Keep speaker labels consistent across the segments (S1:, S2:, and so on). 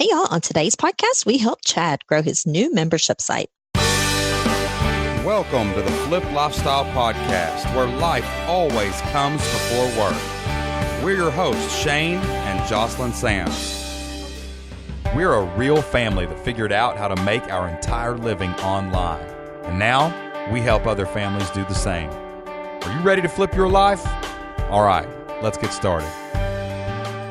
S1: Hey, y'all. On today's podcast, we help Chad grow his new membership site.
S2: Welcome to the Flip Lifestyle Podcast, where life always comes before work. We're your hosts, Shane and Jocelyn Sams. We're a real family that figured out how to make our entire living online. And now, we help other families do the same. Are you ready to flip your life? All right, let's get started.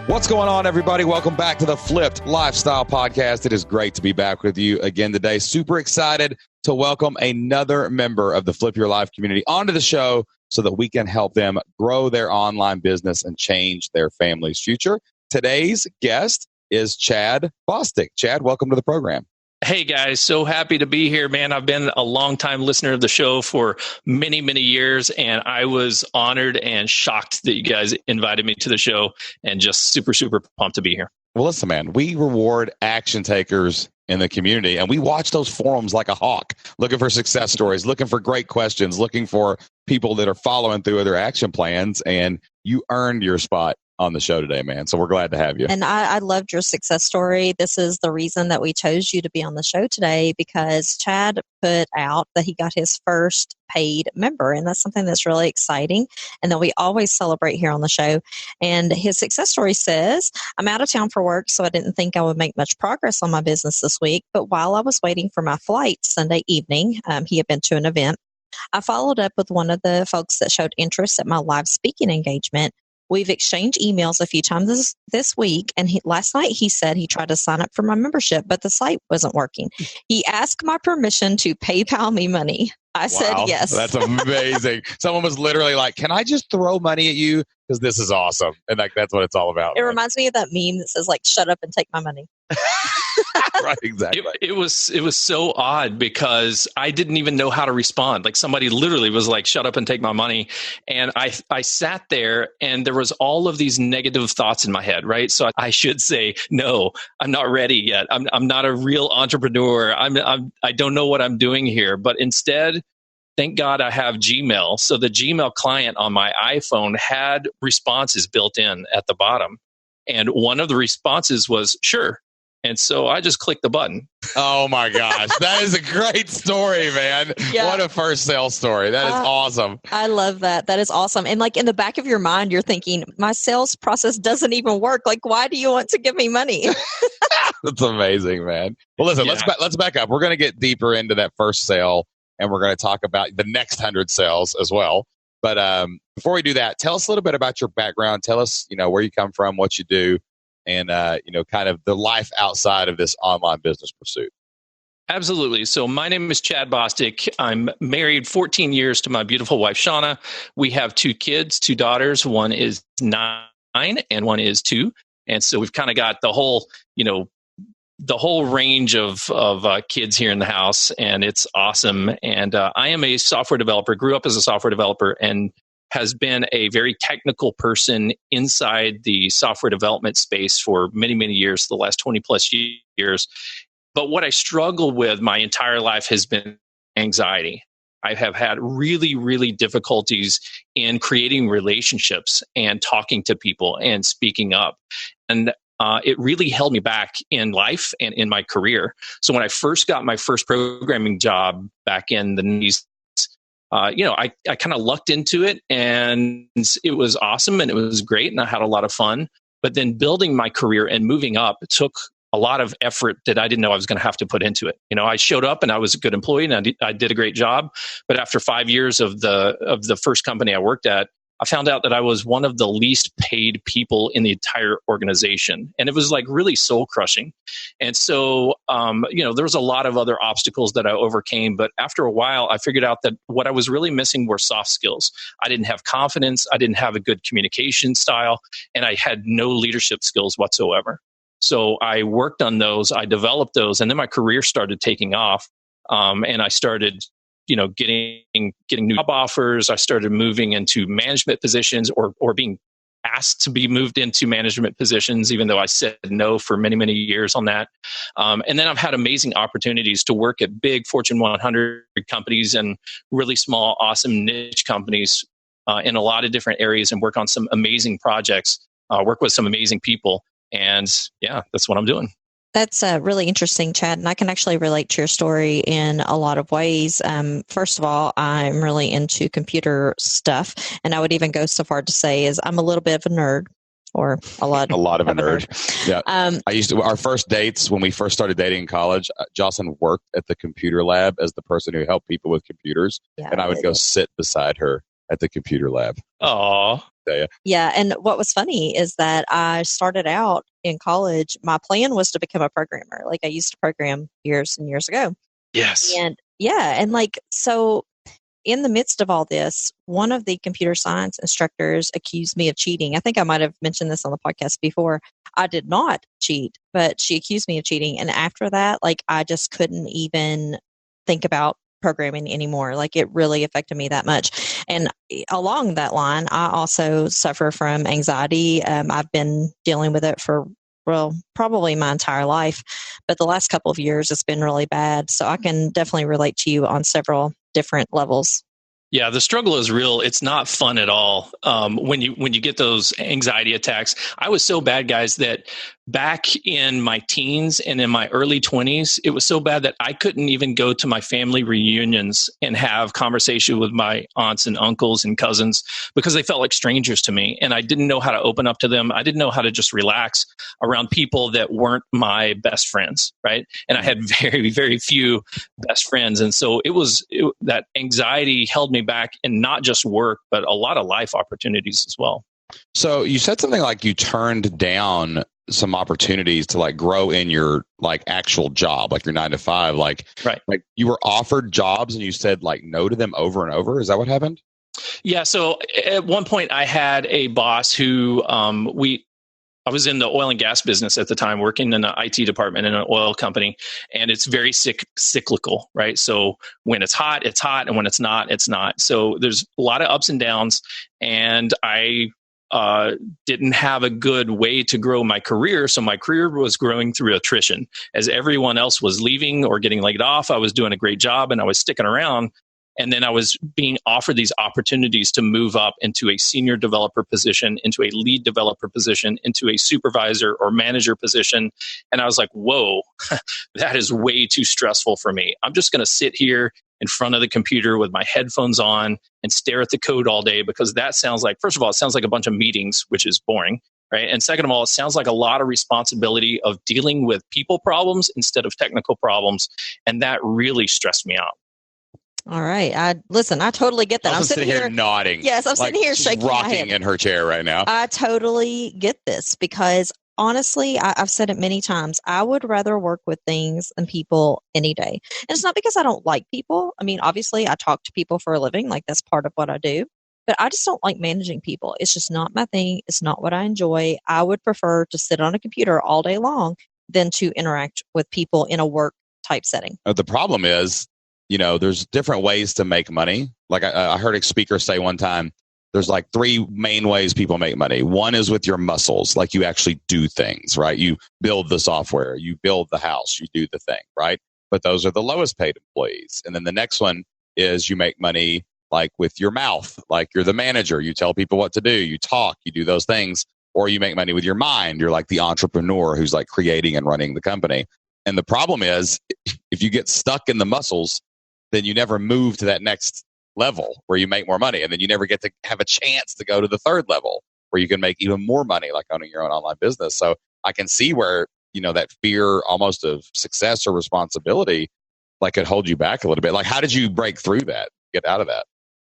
S2: What's going on, everybody? Welcome back to the Flipped Lifestyle Podcast. It is great to be back with you again today. Super excited to welcome another member of the Flip Your Life community onto the show so that we can help them grow their online business and change their family's future. Today's guest is Chad Bostick. Chad, welcome to the program.
S3: Hey guys, so happy to be here, man. I've been a long-time listener of the show for many, many years, and I was honored and shocked that you guys invited me to the show, and just super, super pumped to be here.
S2: Well, listen, man, we reward action takers in the community, and we watch those forums like a hawk, looking for success stories, looking for great questions, looking for people that are following through with their action plans, and you earned your spot on the show today, man. So we're glad to have you.
S1: And I loved your success story. This is the reason that we chose you to be on the show today, because Chad put out that he got his first paid member. And that's something that's really exciting and that we always celebrate here on the show. And his success story says, I'm out of town for work, so I didn't think I would make much progress on my business this week. But while I was waiting for my flight Sunday evening, he had been to an event. I followed up with one of the folks that showed interest at my live speaking engagement. We've exchanged emails a few times this week, and last night he said he tried to sign up for my membership, but the site wasn't working. He asked my permission to PayPal me money. I said yes.
S2: That's amazing. Someone was literally like, can I just throw money at you? Because this is awesome. And that's what it's all about.
S1: It reminds me of that meme that says, like, shut up and take my money.
S2: Right, exactly.
S3: It was so odd because I didn't even know how to respond. Like, somebody literally was like, shut up and take my money. And I sat there, and there was all of these negative thoughts in my head, right? So I should say, no, I'm not ready yet. I'm not a real entrepreneur. I don't know what I'm doing here. But instead, thank God I have Gmail. So the Gmail client on my iPhone had responses built in at the bottom. And one of the responses was, sure. And so I just clicked the button.
S2: Oh my gosh. That is a great story, man. Yeah. What a first sales story. That is awesome.
S1: I love that. That is awesome. And like in the back of your mind, you're thinking, my sales process doesn't even work. Like, why do you want to give me money?
S2: That's amazing, man. Well, listen, let's back up. We're going to get deeper into that first sale, and we're going to talk about the next 100 sales as well. But before we do that, tell us a little bit about your background. Tell us, where you come from, what you do, and, kind of the life outside of this online business pursuit.
S3: Absolutely. So my name is Chad Bostick. I'm married 14 years to my beautiful wife, Shauna. We have 2 kids, 2 daughters. One is 9 and one is 2. And so we've kind of got the whole range of kids here in the house, and it's awesome. And I am a software developer, grew up as a software developer, and has been a very technical person inside the software development space for many, many years, the last 20 plus years. But what I struggle with my entire life has been anxiety. I have had really, really difficulties in creating relationships and talking to people and speaking up. And it really held me back in life and in my career. So when I first got my first programming job back in the 90s, I kind of lucked into it, and it was awesome and it was great, and I had a lot of fun. But then building my career and moving up took a lot of effort that I didn't know I was going to have to put into it. I showed up and I was a good employee and I did a great job. But after 5 years of the first company I worked at, I found out that I was one of the least paid people in the entire organization. And it was like really soul crushing. And so, there was a lot of other obstacles that I overcame. But after a while, I figured out that what I was really missing were soft skills. I didn't have confidence. I didn't have a good communication style, and I had no leadership skills whatsoever. So I worked on those. I developed those. And then my career started taking off. And I started getting new job offers. I started moving into management positions or being asked to be moved into management positions, even though I said no for many, many years on that. And then I've had amazing opportunities to work at big Fortune 100 companies and really small, awesome niche companies in a lot of different areas and work on some amazing projects, work with some amazing people. And yeah, that's what I'm doing.
S1: That's really interesting, Chad, and I can actually relate to your story in a lot of ways. First of all, I'm really into computer stuff, and I would even go so far to say is I'm a little bit of a nerd, or a lot
S2: of a nerd. Yeah. Our first dates when we first started dating in college, Jocelyn worked at the computer lab as the person who helped people with computers, and I would go sit beside her at the computer lab.
S3: Oh.
S1: Yeah, and what was funny is that I started out in college, my plan was to become a programmer. Like I used to program years and years ago.
S3: Yes.
S1: And yeah, and like, so in the midst of all this, one of the computer science instructors accused me of cheating. I think I might have mentioned this on the podcast before. I did not cheat, but she accused me of cheating. And after that, like, I just couldn't even think about programming anymore. Like, it really affected me that much. And along that line, I also suffer from anxiety. I've been dealing with it for, well, probably my entire life, but the last couple of years it's been really bad. So I can definitely relate to you on several different levels.
S3: Yeah, the struggle is real. It's not fun at all. When you get those anxiety attacks, I was so bad, guys, that back in my teens and in my early 20s, it was so bad that I couldn't even go to my family reunions and have conversation with my aunts and uncles and cousins because they felt like strangers to me. And I didn't know how to open up to them. I didn't know how to just relax around people that weren't my best friends, right? And I had very, very few best friends. And so that anxiety held me back in not just work, but a lot of life opportunities as well.
S2: So you said something like you turned down some opportunities to like grow in your like actual job, like your 9 to 5, like,
S3: right.
S2: Like you were offered jobs and you said like no to them over and over. Is that what happened?
S3: Yeah. So at one point I had a boss who I was in the oil and gas business at the time, working in the IT department in an oil company, and it's very cyclical, right? So when it's hot, and when it's not, it's not. So there's a lot of ups and downs, and I didn't have a good way to grow my career. So my career was growing through attrition. As everyone else was leaving or getting laid off, I was doing a great job and I was sticking around. And then I was being offered these opportunities to move up into a senior developer position, into a lead developer position, into a supervisor or manager position. And I was like, whoa, that is way too stressful for me. I'm just going to sit here in front of the computer with my headphones on and stare at the code all day, because that sounds like, first of all, it sounds like a bunch of meetings, which is boring, right? And second of all, it sounds like a lot of responsibility of dealing with people problems instead of technical problems. And that really stressed me out.
S1: All right. I totally get that.
S2: I'm sitting here nodding.
S1: Yes, I'm sitting here shaking my head.
S2: Rocking in her chair right now.
S1: I totally get this because honestly, I've said it many times. I would rather work with things and people any day. And it's not because I don't like people. I mean, obviously, I talk to people for a living. Like, that's part of what I do. But I just don't like managing people. It's just not my thing. It's not what I enjoy. I would prefer to sit on a computer all day long than to interact with people in a work type setting.
S2: The problem is, there's different ways to make money. Like I heard a speaker say one time, there's like 3 main ways people make money. One is with your muscles, like you actually do things, right? You build the software, you build the house, you do the thing, right? But those are the lowest paid employees. And then the next one is you make money like with your mouth, like you're the manager, you tell people what to do, you talk, you do those things, or you make money with your mind. You're like the entrepreneur who's like creating and running the company. And the problem is if you get stuck in the muscles, then you never move to that next level where you make more money. And then you never get to have a chance to go to the third level where you can make even more money, like owning your own online business. So I can see where, that fear almost of success or responsibility, like could hold you back a little bit. Like, how did you break through that, get out of that?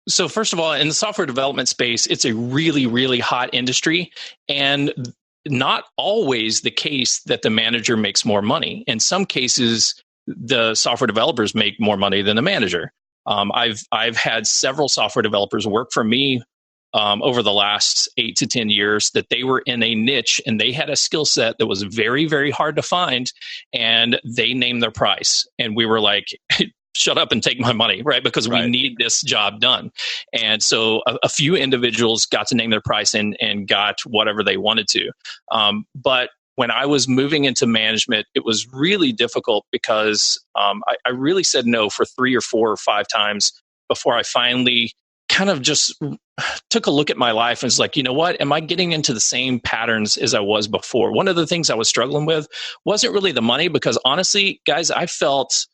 S3: So first of all, in the software development space, it's a really, really hot industry, and not always the case that the manager makes more money. In some cases, the software developers make more money than the manager. I've had several software developers work for me over the last 8 to 10 years that they were in a niche and they had a skill set that was very, very hard to find, and they named their price. And we were like, shut up and take my money, right? Because we need this job done. And so a few individuals got to name their price and got whatever they wanted to. But when I was moving into management, it was really difficult because I really said no for 3 or 4 or 5 times before I finally kind of just took a look at my life and was like, you know what? Am I getting into the same patterns as I was before? One of the things I was struggling with wasn't really the money, because honestly, guys, I felt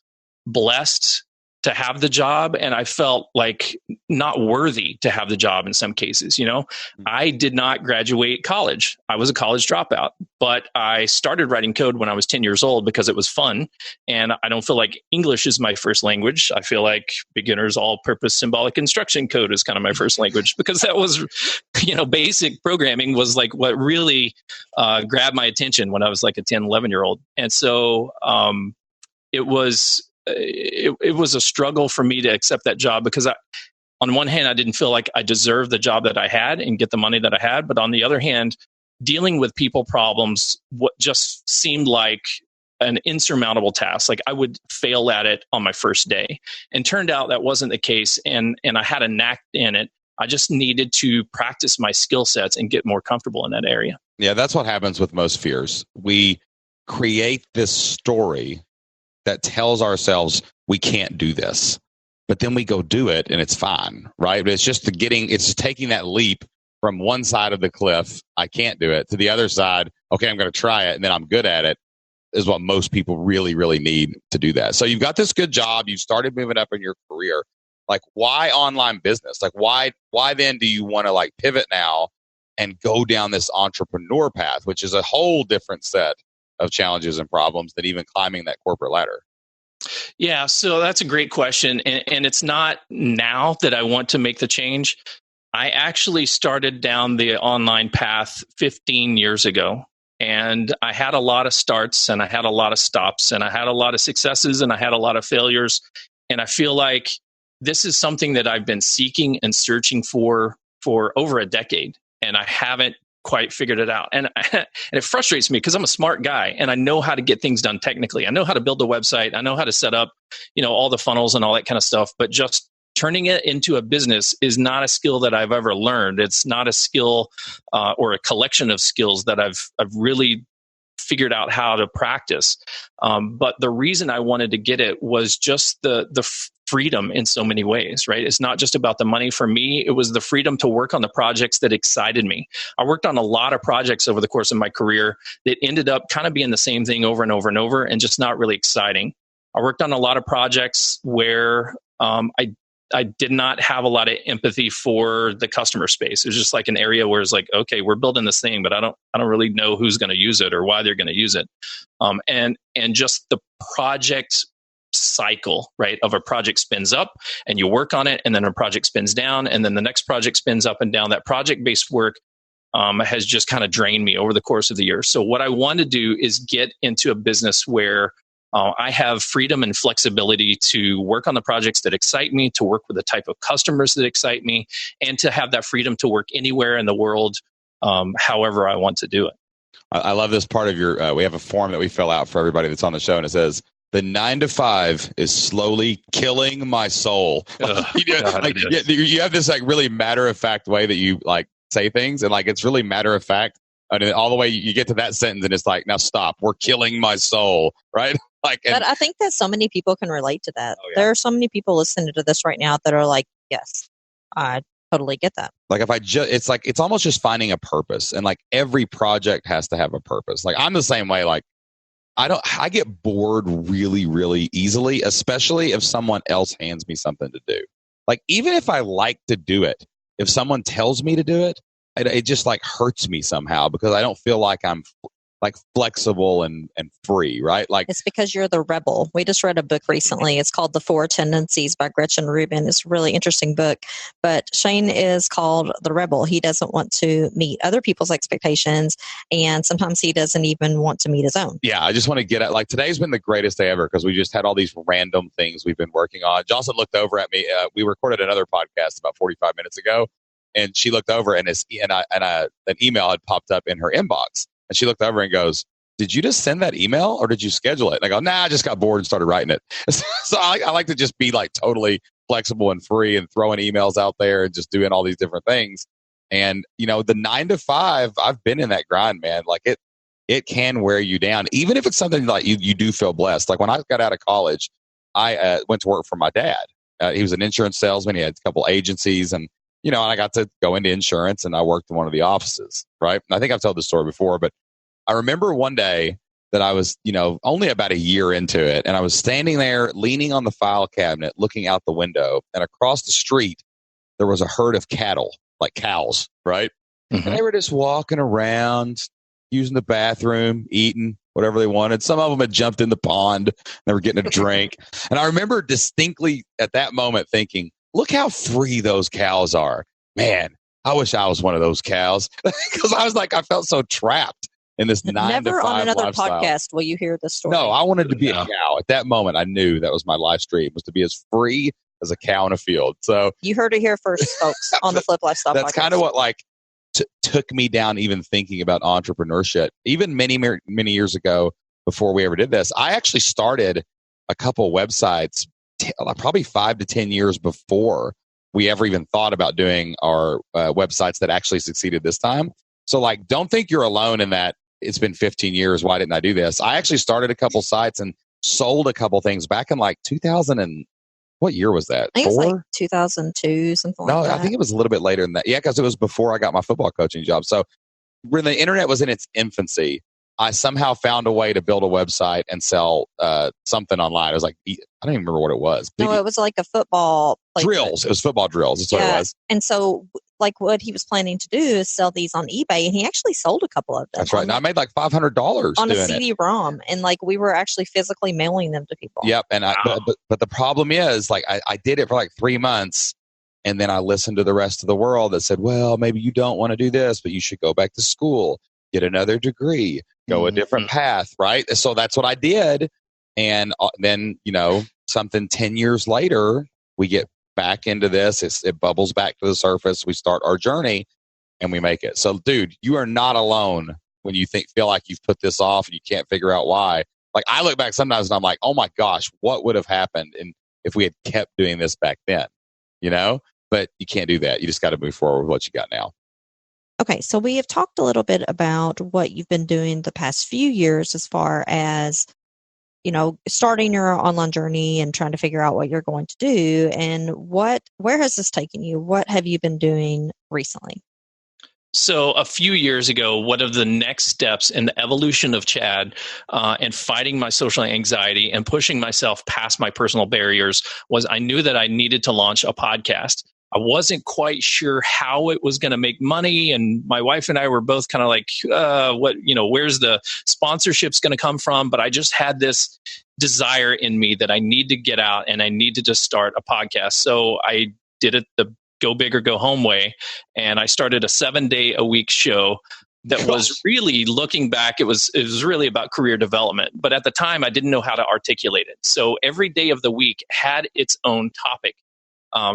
S3: blessed to have the job, and I felt like not worthy to have the job in some cases. I did not graduate college. I was a college dropout, but I started writing code when I was 10 years old because it was fun. And I don't feel like English is my first language. I feel like beginner's all-purpose symbolic instruction code is kind of my first language, because that was, basic programming was like what really grabbed my attention when I was like a 10, 11-year-old. And so it was a struggle for me to accept that job, because on one hand, I didn't feel like I deserved the job that I had and get the money that I had. But on the other hand, dealing with people problems, what just seemed like an insurmountable task. Like I would fail at it on my first day, and turned out that wasn't the case. And I had a knack in it. I just needed to practice my skill sets and get more comfortable in that area.
S2: Yeah, that's what happens with most fears. We create this story that tells ourselves we can't do this, but then we go do it and it's fine, right? But it's just taking that leap from one side of the cliff, I can't do it, to the other side, okay, I'm going to try it and then I'm good at it, is what most people really, really need to do that. So you've got this good job, you started moving up in your career. Like, why online business? Like, why then do you want to like pivot now and go down this entrepreneur path, which is a whole different set of challenges and problems than even climbing that corporate ladder?
S3: Yeah, so that's a great question. And it's not now that I want to make the change. I actually started down the online path 15 years ago. And I had a lot of starts and I had a lot of stops and I had a lot of successes and I had a lot of failures. And I feel like this is something that I've been seeking and searching for over a decade. And I haven't quite figured it out. And it frustrates me because I'm a smart guy and I know how to get things done technically. I know how to build a website. I know how to set up, all the funnels and all that kind of stuff. But just turning it into a business is not a skill that I've ever learned. It's not a skill or a collection of skills that I've really figured out how to practice. But the reason I wanted to get it was just the freedom in so many ways, right? It's not just about the money for me. It was the freedom to work on the projects that excited me. I worked on a lot of projects over the course of my career that ended up kind of being the same thing over and over and over and just not really exciting. I worked on a lot of projects where I did not have a lot of empathy for the customer space. It was just like an area where it's like, okay, we're building this thing, but I don't really know who's going to use it or why they're going to use it. And just the project cycle, right? Of a project spins up and you work on it, and then a project spins down, and then the next project spins up and down. That project-based work has just kind of drained me over the course of the year. So what I want to do is get into a business where I have freedom and flexibility to work on the projects that excite me, to work with the type of customers that excite me, and to have that freedom to work anywhere in the world, however I want to do it.
S2: I love this part of your, we have a form that we fill out for everybody that's on the show, and it says, the 9 to 5 is slowly killing my soul. You have this like really matter of fact way that you like say things, and like it's really matter of fact. And all the way you get to that sentence, and it's like, now stop. We're killing my soul, right?
S1: But I think that so many people can relate to that. Oh, yeah. There are so many people listening to this right now that are like, yes, I totally get that.
S2: Like if it's almost just finding a purpose, and like every project has to have a purpose. Like I'm the same way. Like I get bored really, really easily, especially if someone else hands me something to do. Like even if I like to do it, if someone tells me to do it, it just like hurts me somehow because I don't feel like I'm like flexible and free, right? Like
S1: it's because you're the rebel. We just read a book recently. It's called The Four Tendencies by Gretchen Rubin. It's a really interesting book. But Shane is called the rebel. He doesn't want to meet other people's expectations, and sometimes he doesn't even want to meet his own.
S2: Yeah, I just want to get at like today's been the greatest day ever because we just had all these random things we've been working on. Jocelyn looked over at me. We recorded another podcast about 45 minutes ago, and she looked over and an email had popped up in her inbox. And she looked over and goes, did you just send that email or did you schedule it? And I go, nah, I just got bored and started writing it. So I like to just be like totally flexible and free and throwing emails out there and just doing all these different things. And, the 9 to 5, I've been in that grind, man. Like it can wear you down, even if it's something like you do feel blessed. Like when I got out of college, I went to work for my dad. He was an insurance salesman. He had a couple agencies, and and I got to go into insurance, and I worked in one of the offices, right? And I think I've told this story before, but I remember one day that I was, only about a year into it, and I was standing there leaning on the file cabinet, looking out the window, and across the street there was a herd of cattle, like cows, right? Mm-hmm. And they were just walking around, using the bathroom, eating whatever they wanted. Some of them had jumped in the pond. They were getting a drink. And I remember distinctly at that moment thinking, look how free those cows are. Man, I wish I was one of those cows. Because I was like, I felt so trapped in this 9 to 5
S1: Never on another
S2: lifestyle.
S1: Podcast will you hear this story.
S2: No, I wanted to be a cow. At that moment, I knew that was my life stream, was to be as free as a cow in a field. So
S1: you heard it here first, folks, on the Flip Lifestyle
S2: That's
S1: Podcast.
S2: kind of what took me down even thinking about entrepreneurship. Even many years ago, before we ever did this, I actually started a couple websites probably 5 to 10 years before we ever even thought about doing our websites that actually succeeded this time. So don't think you're alone in that. It's been 15 years. Why didn't I do this? I actually started a couple sites and sold a couple things back in 2000 and what year was that?
S1: I think it was 2002, something like that.
S2: No, I think it was a little bit later than that. Yeah, because it was before I got my football coaching job. So when the internet was in its infancy, I somehow found a way to build a website and sell something online. It was I don't even remember what it was.
S1: No, it was like a football
S2: drills. It was football drills. That's what it was.
S1: And so what he was planning to do is sell these on eBay, and he actually sold a couple of them.
S2: That's right. Now I made $500
S1: on a CD-ROM, and we were actually physically mailing them to people.
S2: Yep. And but the problem is I did it for 3 months, and then I listened to the rest of the world that said, well, maybe you don't want to do this, but you should go back to school, get another degree, go a different path, right? So that's what I did. And then, something 10 years later, we get back into this. It bubbles back to the surface. We start our journey and we make it. So, dude, you are not alone when you feel like you've put this off and you can't figure out why. I look back sometimes and I'm like, oh my gosh, what would have happened if we had kept doing this back then? But you can't do that. You just got to move forward with what you got now.
S1: Okay, so we have talked a little bit about what you've been doing the past few years as far as, starting your online journey and trying to figure out what you're going to do. And where has this taken you? What have you been doing recently?
S3: So a few years ago, one of the next steps in the evolution of Chad and fighting my social anxiety and pushing myself past my personal barriers was I knew that I needed to launch a podcast. I wasn't quite sure how it was going to make money. And my wife and I were both kind of where's the sponsorships going to come from? But I just had this desire in me that I need to get out and I needed to start a podcast. So I did it the go big or go home way. And I started a 7-day-a-week show that was really, looking back, it was really about career development. But at the time, I didn't know how to articulate it. So every day of the week had its own topic.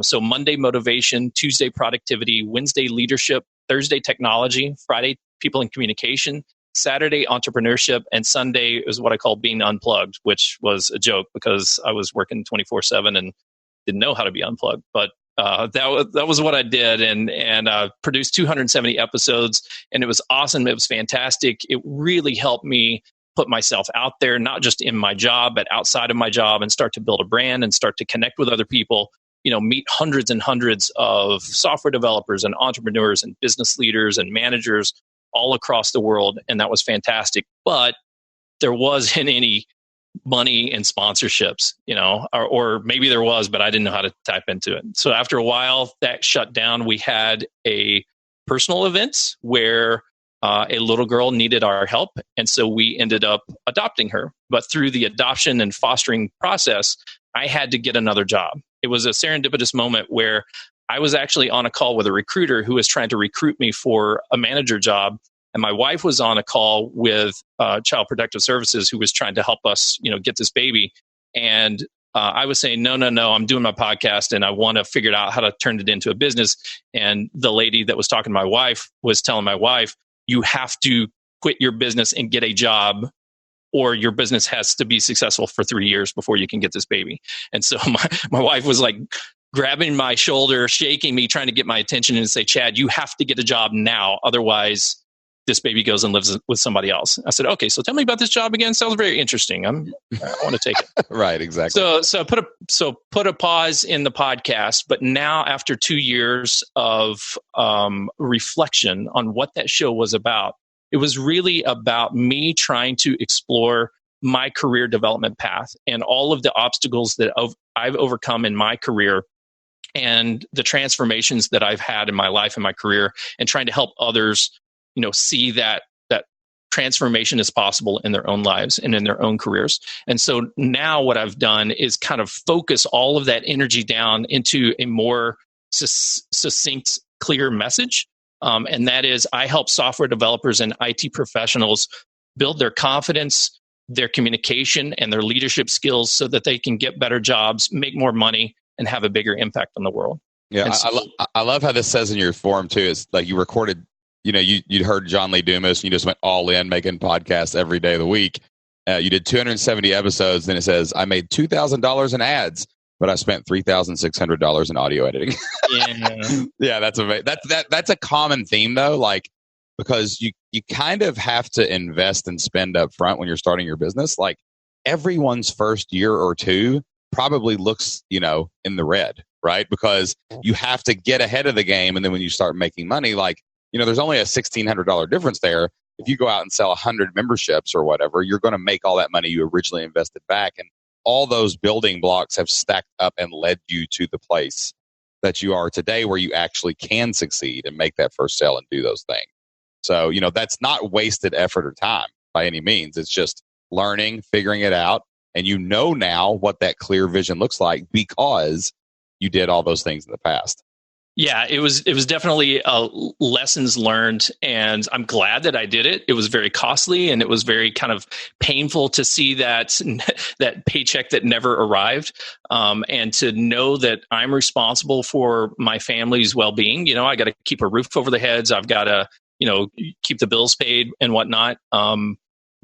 S3: So Monday, motivation, Tuesday, productivity, Wednesday, leadership, Thursday, technology, Friday, people and communication, Saturday, entrepreneurship, and Sunday is what I call being unplugged, which was a joke because I was working 24/7 and didn't know how to be unplugged. But that was what I did, and produced 270 episodes, and it was awesome. It was fantastic. It really helped me put myself out there, not just in my job, but outside of my job, and start to build a brand and start to connect with other people. Meet hundreds and hundreds of software developers and entrepreneurs and business leaders and managers all across the world. And that was fantastic. But there wasn't any money in sponsorships, or maybe there was, but I didn't know how to tap into it. So after a while, that shut down. We had a personal event where a little girl needed our help. And so we ended up adopting her. But through the adoption and fostering process, I had to get another job. It was a serendipitous moment where I was actually on a call with a recruiter who was trying to recruit me for a manager job. And my wife was on a call with Child Protective Services who was trying to help us, get this baby. And I was saying, no, I'm doing my podcast and I want to figure out how to turn it into a business. And the lady that was talking to my wife was telling my wife, you have to quit your business and get a job, or your business has to be successful for 3 years before you can get this baby. And so my wife was grabbing my shoulder, shaking me, trying to get my attention and say, Chad, you have to get a job now. Otherwise, this baby goes and lives with somebody else. I said, okay, so tell me about this job again. Sounds very interesting. I want to take it.
S2: Right, exactly.
S3: So put a pause in the podcast. But now, after 2 years of reflection on what that show was about, it was really about me trying to explore my career development path and all of the obstacles that I've overcome in my career and the transformations that I've had in my life and my career, and trying to help others, see that transformation is possible in their own lives and in their own careers. And so now what I've done is kind of focus all of that energy down into a more succinct, clear message. And that is, I help software developers and IT professionals build their confidence, their communication, and their leadership skills so that they can get better jobs, make more money, and have a bigger impact on the world.
S2: Yeah, I love how this says in your form too. It's like you recorded, you'd heard John Lee Dumas, and you just went all in making podcasts every day of the week. You did 270 episodes, then it says, I made $2,000 in ads, but I spent $3,600 in audio editing.
S3: Yeah,
S2: yeah, that's amazing. That's a common theme though, like, because you kind of have to invest and spend up front when you're starting your business. Like, everyone's first year or two probably looks, in the red, right? Because you have to get ahead of the game. And then when you start making money, like, there's only a $1,600 difference there. If you go out and sell 100 memberships or whatever, you're going to make all that money you originally invested back. And all those building blocks have stacked up and led you to the place that you are today, where you actually can succeed and make that first sale and do those things. So, that's not wasted effort or time by any means. It's just learning, figuring it out. And now what that clear vision looks like because you did all those things in the past.
S3: Yeah, it was definitely lessons learned, and I'm glad that I did it. It was very costly, and it was very kind of painful to see that paycheck that never arrived, and to know that I'm responsible for my family's well-being. I got to keep a roof over their heads. I've got to keep the bills paid and whatnot.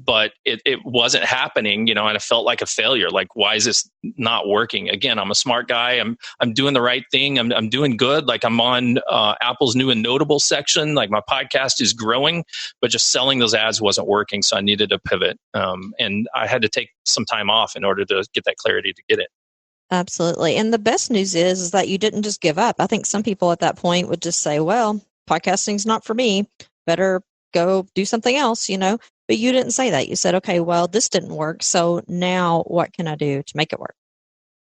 S3: But it wasn't happening, and I felt like a failure. Like, why is this not working? Again, I'm a smart guy. I'm doing the right thing. I'm doing good. Like, I'm on Apple's new and notable section. Like, my podcast is growing, but just selling those ads wasn't working. So I needed to pivot. And I had to take some time off in order to get that clarity to get it.
S1: Absolutely. And the best news is that you didn't just give up. I think some people at that point would just say, well, podcasting's not for me. Better go do something else, But you didn't say that. You said, okay, well, this didn't work. So now what can I do to make it work?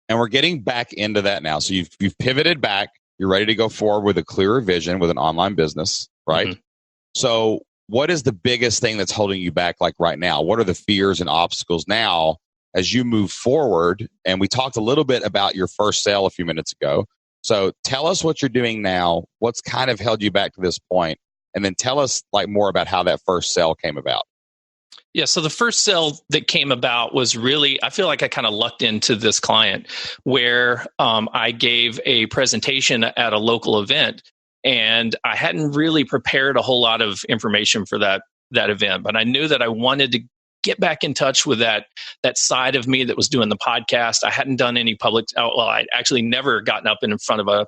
S2: And we're getting back into that now. So you've pivoted back. You're ready to go forward with a clearer vision with an online business, right? Mm-hmm. So what is the biggest thing that's holding you back, like right now? What are the fears and obstacles now as you move forward? And we talked a little bit about your first sale a few minutes ago. So tell us what you're doing now. What's kind of held you back to this point? And then tell us more about how that first sale came about.
S3: Yeah, so the first sale that came about was really, I feel like I kind of lucked into this client where I gave a presentation at a local event, and I hadn't really prepared a whole lot of information for that event, but I knew that I wanted to get back in touch with that side of me that was doing the podcast. I hadn't done any public, I'd actually never gotten up in front of a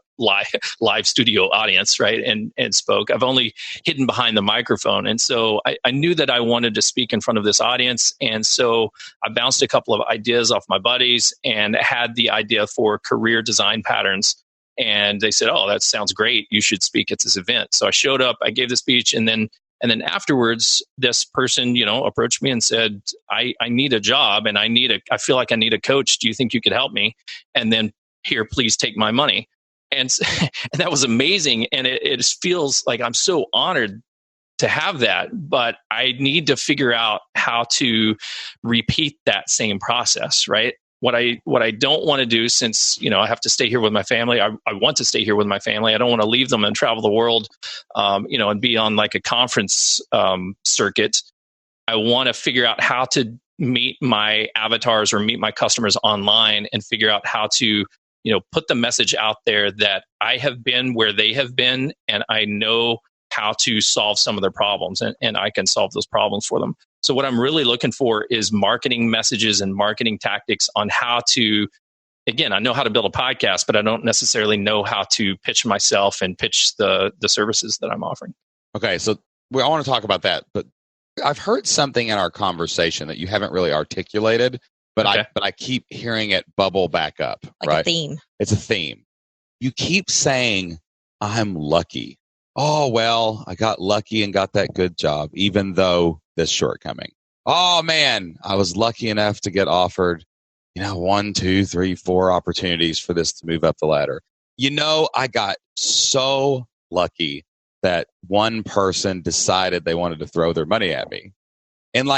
S3: live studio audience, right, and spoke. I've only hidden behind the microphone. And so I knew that I wanted to speak in front of this audience. And so I bounced a couple of ideas off my buddies and had the idea for career design patterns. And they said, oh, that sounds great. You should speak at this event. So I showed up, I gave the speech, and then afterwards, this person, approached me and said, I need a job and I feel like I need a coach. Do you think you could help me? And then here, please take my money. And that was amazing. And it just feels like I'm so honored to have that, but I need to figure out how to repeat that same process, right? What I don't want to do, since I have to stay here with my family. I want to stay here with my family. I don't want to leave them and travel the world, and be on like a conference circuit. I want to figure out how to meet my avatars or meet my customers online, and figure out how to put the message out there that I have been where they have been, and I know how to solve some of their problems, and I can solve those problems for them. So what I'm really looking for is marketing messages and marketing tactics on how to, again, I know how to build a podcast, but I don't necessarily know how to pitch myself and pitch the services that I'm offering.
S2: Okay, so I want to talk about that, but I've heard something in our conversation that you haven't really articulated, but
S3: Okay.
S2: I keep hearing it bubble back up.
S1: Like
S2: right?
S1: a theme.
S2: It's a theme. You keep saying, I'm lucky. Oh, well, I got lucky and got that good job, even though this shortcoming. Oh, man, I was lucky enough to get offered, 1, 2, 3, 4 opportunities for this to move up the ladder. I got so lucky that one person decided they wanted to throw their money at me. And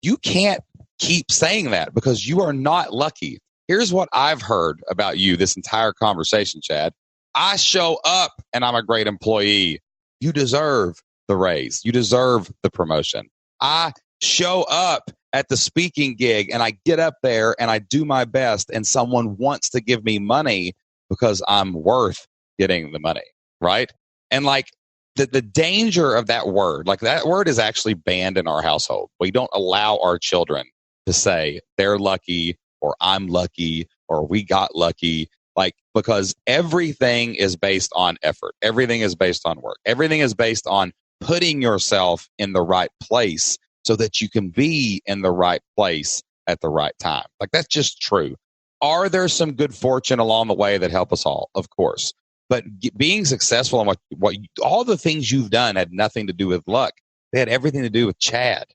S2: you can't keep saying that because you are not lucky. Here's what I've heard about you this entire conversation, Chad. I show up and I'm a great employee. You deserve the raise. You deserve the promotion. I show up at the speaking gig and I get up there and I do my best and someone wants to give me money because I'm worth getting the money, right? And the danger of that word, that word is actually banned in our household. We don't allow our children to say they're lucky or I'm lucky or we got lucky, because everything is based on effort. Everything is based on work. Everything is based on putting yourself in the right place so that you can be in the right place at the right time. That's just true. Are there some good fortune along the way that help us all? Of course. But being successful in what all the things you've done had nothing to do with luck. They had everything to do with Chad.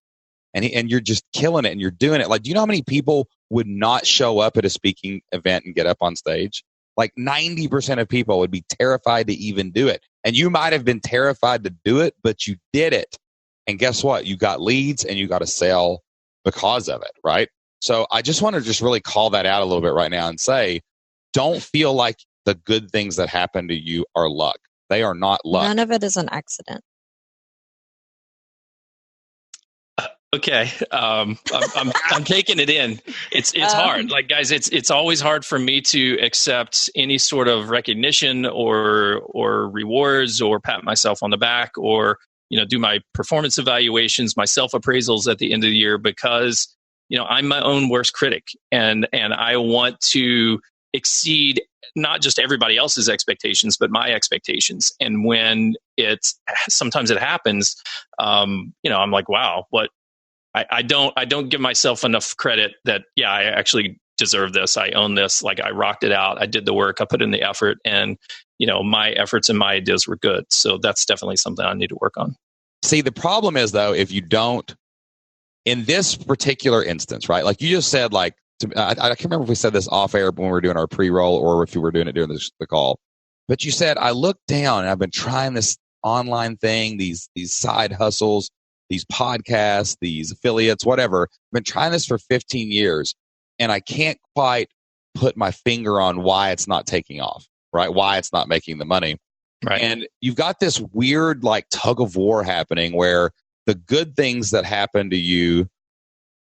S2: And you're just killing it and you're doing it. Do you know how many people would not show up at a speaking event and get up on stage? 90% of people would be terrified to even do it. And you might have been terrified to do it, but you did it. And guess what? You got leads and you got a sale because of it, right? So I just want to just really call that out a little bit right now and say, don't feel like the good things that happen to you are luck. They are not luck.
S1: None of it is an accident.
S3: Okay, I'm taking it in. It's hard. Guys, it's always hard for me to accept any sort of recognition or rewards or pat myself on the back or do my performance evaluations, my self appraisals at the end of the year because I'm my own worst critic and I want to exceed not just everybody else's expectations but my expectations. And when sometimes it happens, I'm like, wow, what. I don't give myself enough credit that, I actually deserve this. I own this. I rocked it out. I did the work. I put in the effort and, my efforts and my ideas were good. So that's definitely something I need to work on.
S2: See, the problem is though, if you don't, in this particular instance, right? You just said, I can't remember if we said this off air when we were doing our pre-roll or if you were doing it during the call, but you said, I looked down and I've been trying this online thing, these side hustles, these podcasts, these affiliates, whatever. I've been trying this for 15 years and I can't quite put my finger on why it's not taking off, right? Why it's not making the money.
S3: Right.
S2: And you've got this weird tug of war happening where the good things that happen to you,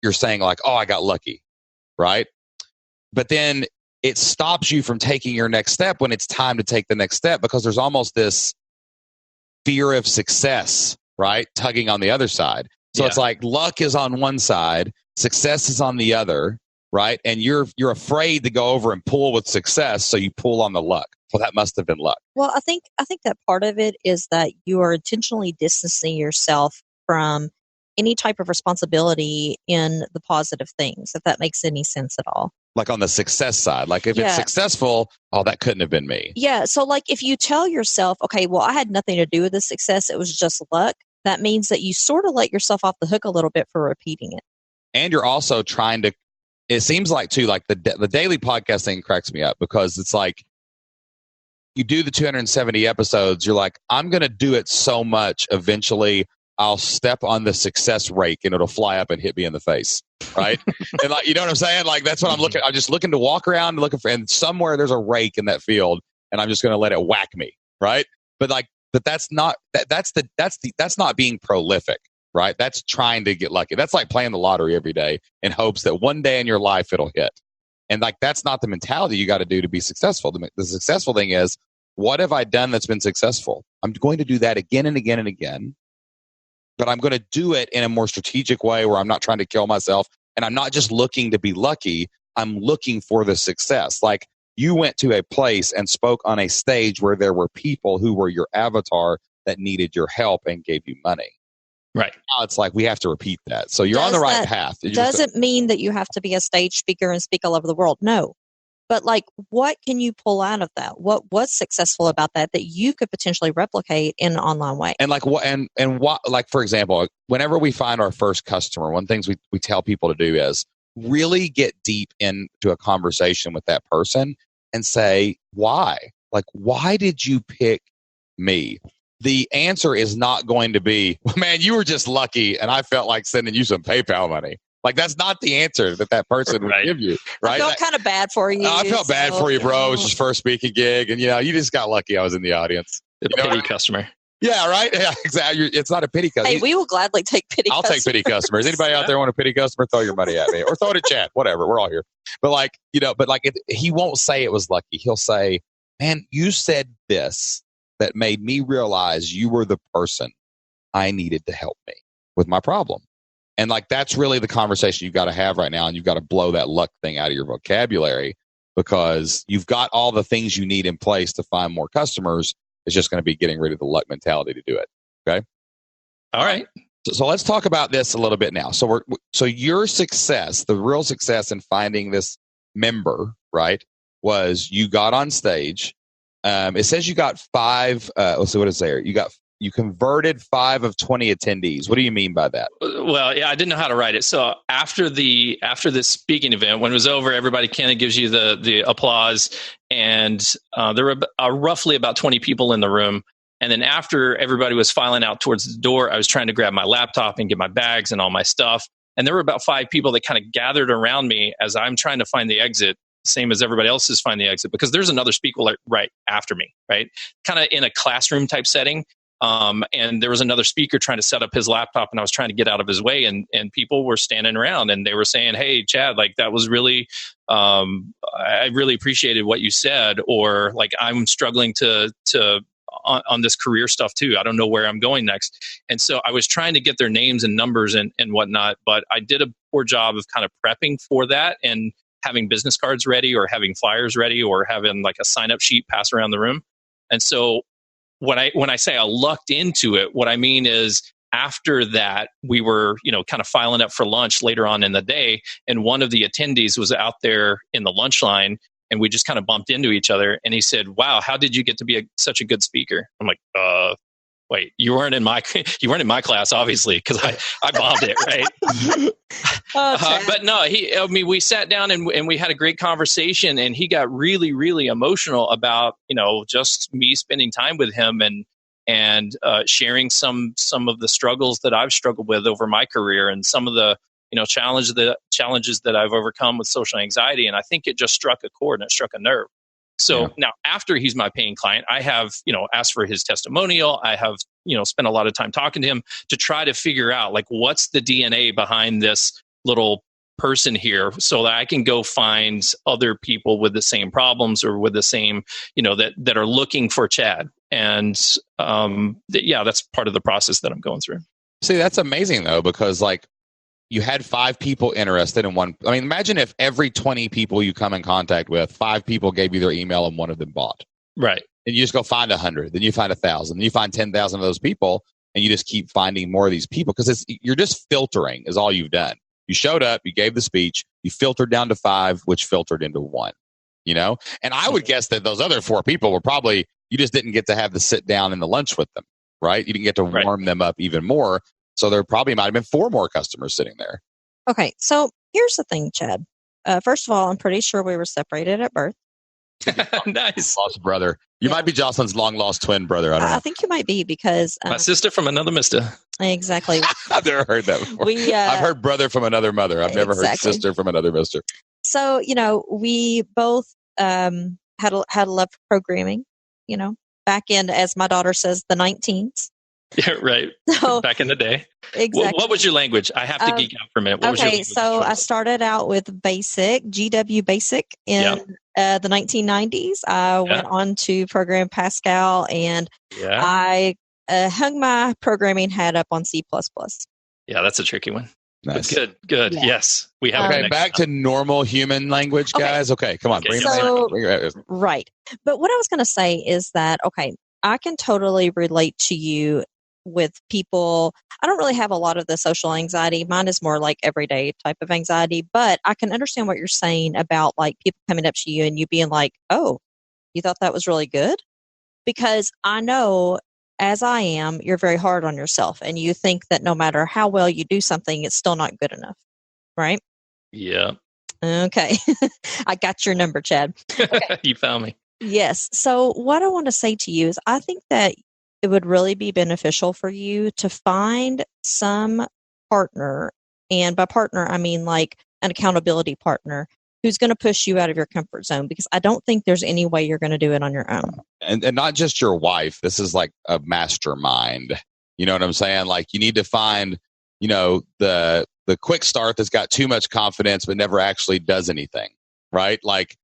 S2: you're saying oh, I got lucky, right? But then it stops you from taking your next step when it's time to take the next step because there's almost this fear of success, right? Tugging on the other side. So it's luck is on one side, success is on the other, right? And you're afraid to go over and pull with success, so you pull on the luck. Well, that must have been luck.
S1: Well, I think that part of it is that you are intentionally distancing yourself from any type of responsibility in the positive things, if that makes any sense at all.
S2: On the success side, if it's successful, oh, that couldn't have been me.
S1: Yeah. So if you tell yourself, okay, well, I had nothing to do with the success, it was just luck. That means that you sort of let yourself off the hook a little bit for repeating it.
S2: And you're also trying to, it seems too, the daily podcast thing cracks me up because it's you do the 270 episodes, you're I'm going to do it so much, eventually I'll step on the success rake and it'll fly up and hit me in the face. Right. And you know what I'm saying? That's what I'm looking. I'm just looking to walk around looking for, and somewhere there's a rake in that field and I'm just going to let it whack me. Right. But that's not, that's not being prolific. Right. That's trying to get lucky. That's like playing the lottery every day in hopes that one day in your life it'll hit. And that's not the mentality you got to do to be successful. The successful thing is, what have I done that's been successful? I'm going to do that again and again and again. But I'm going to do it in a more strategic way where I'm not trying to kill myself. And I'm not just looking to be lucky. I'm looking for the success. You went to a place and spoke on a stage where there were people who were your avatar that needed your help and gave you money.
S3: Right.
S2: Now it's like we have to repeat that. So you're on the right path.
S1: Doesn't mean that you have to be a stage speaker and speak all over the world. No. But like, what can you pull out of that? What was successful about that you could potentially replicate in an online way?
S2: And like what, and what, like, for example, whenever we find our first customer, one of the things we tell people to do is really get deep into a conversation with that person and say, why? Like, why did you pick me? The answer is not going to be, well, man, you were just lucky and I felt like sending you some PayPal money. Like, that's not the answer that person would give you, right?
S1: I felt kind of bad for you.
S2: I felt bad for you, bro. It was your first speaking gig. And, you just got lucky I was in the audience.
S3: The pity customer.
S2: Yeah, right? Yeah, exactly. It's not a pity customer.
S1: Hey, we will gladly take pity customers.
S2: I'll take pity customers. Anybody out there want a pity customer? Throw your money at me. Or throw it at Chad. Whatever. We're all here. But like, he won't say it was lucky. He'll say, man, you said this that made me realize you were the person I needed to help me with my problem. And like, that's really the conversation you've got to have right now. And you've got to blow that luck thing out of your vocabulary, because you've got all the things you need in place to find more customers. It's just going to be getting rid of the luck mentality to do it. Okay.
S3: All right.
S2: So let's talk about this a little bit now. So your success, the real success in finding this member, right, was you got on stage. It says you got 5. Let's see what it says here. You converted 5 of 20 attendees. What do you mean by that?
S3: Well, yeah, I didn't know how to write it. So after the speaking event, when it was over, everybody kind of gives you the applause, and there were roughly about 20 people in the room. And then after everybody was filing out towards the door, I was trying to grab my laptop and get my bags and all my stuff. And there were about 5 people that kind of gathered around me as I'm trying to find the exit, same as everybody else is finding the exit, because there's another speaker right after me, right? Kind of in a classroom type setting. And there was another speaker trying to set up his laptop, and I was trying to get out of his way, and people were standing around and they were saying, hey, Chad, like, that was really, I really appreciated what you said, or like, I'm struggling on this career stuff too. I don't know where I'm going next. And so I was trying to get their names and numbers and whatnot, but I did a poor job of kind of prepping for that and having business cards ready, or having flyers ready, or having like a sign up sheet pass around the room. And so when I say I lucked into it, what I mean is after that, we were, kind of filing up for lunch later on in the day. And one of the attendees was out there in the lunch line, and we just kind of bumped into each other. And he said, wow, how did you get to be such a good speaker? I'm like, wait, you weren't in my class, obviously, because I bombed it, right? But no, we sat down and we had a great conversation, and he got really, really emotional about, just me spending time with him and sharing some of the struggles that I've struggled with over my career, and some of the challenges that I've overcome with social anxiety. And I think it just struck a chord, and it struck a nerve. So now, after he's my paying client, I have, asked for his testimonial. I have, spent a lot of time talking to him to try to figure out, like, what's the DNA behind this little person here, so that I can go find other people with the same problems, or with the same, that are looking for Chad. And that's part of the process that I'm going through.
S2: See, that's amazing though, because like, you had 5 people interested in one. I mean, imagine if every 20 people you come in contact with, 5 people gave you their email and one of them bought.
S3: Right.
S2: And you just go find 100, then you find 1,000, then you find 10,000 of those people, and you just keep finding more of these people, because you're just filtering is all you've done. You showed up, you gave the speech, you filtered down to 5, which filtered into 1, And I would guess that those other 4 people were probably, you just didn't get to have the sit down and the lunch with them, right? You didn't get to warm them up even more. So there probably might have been 4 more customers sitting there.
S1: Okay, so here's the thing, Chad. First of all, I'm pretty sure we were separated at birth.
S3: Nice.
S2: Lost brother. You might be Jocelyn's long-lost twin brother. I don't know.
S1: I think you might be, because...
S3: my sister from another mister.
S1: Exactly.
S2: I've never heard that before. I've heard brother from another mother. I've never heard sister from another mister.
S1: So, we both had a love for programming, back in, as my daughter says, the 19s.
S3: Yeah, right.
S1: So,
S3: back in the day.
S1: Exactly.
S3: What was your language? I have to geek out for a minute. What was your language?
S1: So I started out with GW Basic in the 1990s. I went on to program Pascal, and I hung my programming hat up on C++.
S3: Yeah, that's a tricky one.
S2: Nice.
S3: Good. Yeah. Yes. We have
S2: okay, back to normal human language, guys. Okay, come on. Bring it.
S1: Right. But what I was going to say is that, I can totally relate to you with people. I don't really have a lot of the social anxiety. Mine is more like everyday type of anxiety, but I can understand what you're saying about like people coming up to you and you being like, oh, you thought that was really good? Because I know, as I am, you're very hard on yourself and you think that no matter how well you do something, it's still not good enough. Right?
S3: Yeah.
S1: Okay. I got your number, Chad. Okay.
S3: You found me.
S1: Yes. So what I want to say to you is I think that it would really be beneficial for you to find some partner. And by partner, I mean like an accountability partner who's going to push you out of your comfort zone, because I don't think there's any way you're going to do it on your own.
S2: And not just your wife. This is like a mastermind. You know what I'm saying? Like you need to find, the quick start that's got too much confidence but never actually does anything. Right? Like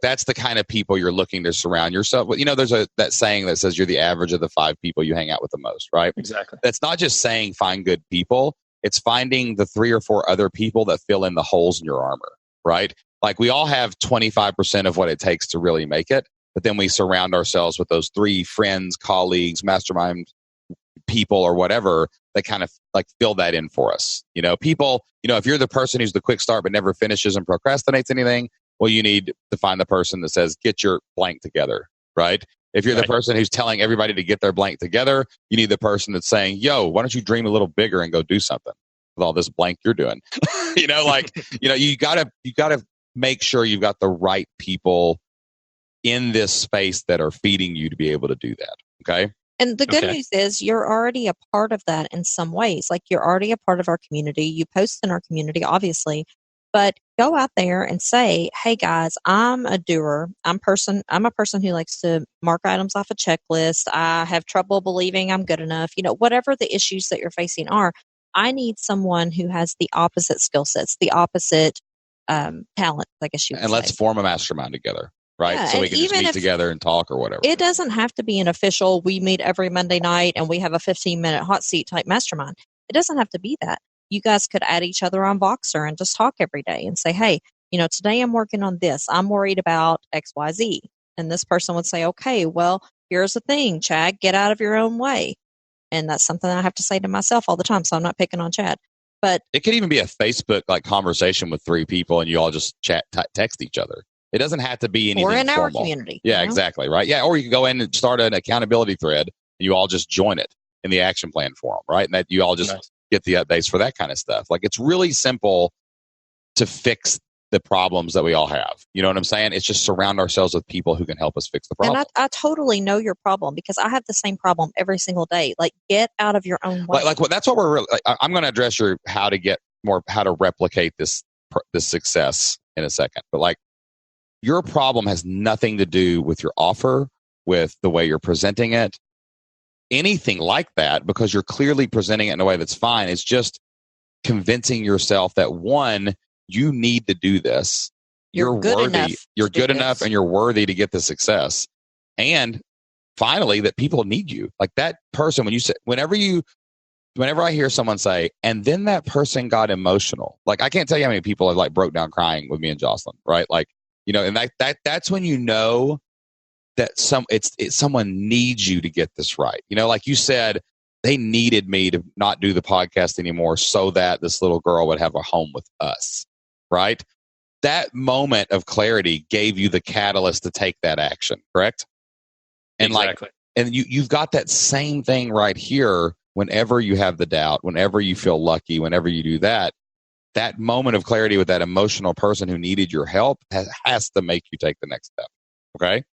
S2: that's the kind of people you're looking to surround yourself with. There's that saying that says you're the average of the 5 people you hang out with the most, right?
S3: Exactly.
S2: That's not just saying find good people. It's finding the 3 or 4 other people that fill in the holes in your armor, right? Like we all have 25% of what it takes to really make it, but then we surround ourselves with those 3 friends, colleagues, mastermind people or whatever that kind of like fill that in for us. People, if you're the person who's the quick start but never finishes and procrastinates anything, well, you need to find the person that says, get your blank together, right? If you're the person who's telling everybody to get their blank together, you need the person that's saying, yo, why don't you dream a little bigger and go do something with all this blank you're doing? You gotta make sure you've got the right people in this space that are feeding you to be able to do that. Okay.
S1: And the good news is you're already a part of that in some ways. Like you're already a part of our community. You post in our community, obviously, but go out there and say, hey guys, I'm a doer. I'm a person who likes to mark items off a checklist. I have trouble believing I'm good enough. Whatever the issues that you're facing are, I need someone who has the opposite skill sets, the opposite talent, I guess you would say.
S2: And let's form a mastermind together. Right.
S1: Yeah,
S2: so we can just meet together and talk or whatever.
S1: It doesn't have to be an official, we meet every Monday night and we have a 15-minute hot seat type mastermind. It doesn't have to be that. You guys could add each other on Voxer and just talk every day and say, hey, today I'm working on this. I'm worried about XYZ. And this person would say, okay, well, here's the thing, Chad, get out of your own way. And that's something I have to say to myself all the time. So I'm not picking on Chad. But
S2: it could even be a Facebook like conversation with 3 people and you all just chat, text each other. It doesn't have to be anything
S1: or in
S2: formal.
S1: Our community.
S2: Yeah, exactly. Right. Yeah. Or you can go in and start an accountability thread and you all just join it in the action plan forum. Right. And that you all just get the updates for that kind of stuff. Like it's really simple to fix the problems that we all have. You know what I'm saying? It's just surround ourselves with people who can help us fix the problem.
S1: And I totally know your problem because I have the same problem every single day. Like get out of your own way.
S2: That's what we're really, I'm going to address how to replicate this success in a second. But like, your problem has nothing to do with your offer, with the way you're presenting it, anything like that, because you're clearly presenting it in a way that's fine. It's just convincing yourself that, one, you need to do this. You're
S1: good
S2: worthy.
S1: Enough
S2: you're good enough and you're worthy to get the success. And finally, that people need you. Like that person, whenever I hear someone say, and then that person got emotional, like I can't tell you how many people have like broke down crying with me and Jocelyn, right? Like, and that's when you know that someone needs you to get this right. Like you said, they needed me to not do the podcast anymore so that this little girl would have a home with us, right? That moment of clarity gave you the catalyst to take that action, correct? And
S3: exactly.
S2: And you've got that same thing right here. Whenever you have the doubt, whenever you feel lucky, whenever you do that moment of clarity with that emotional person who needed your help has to make you take the next step. Okay?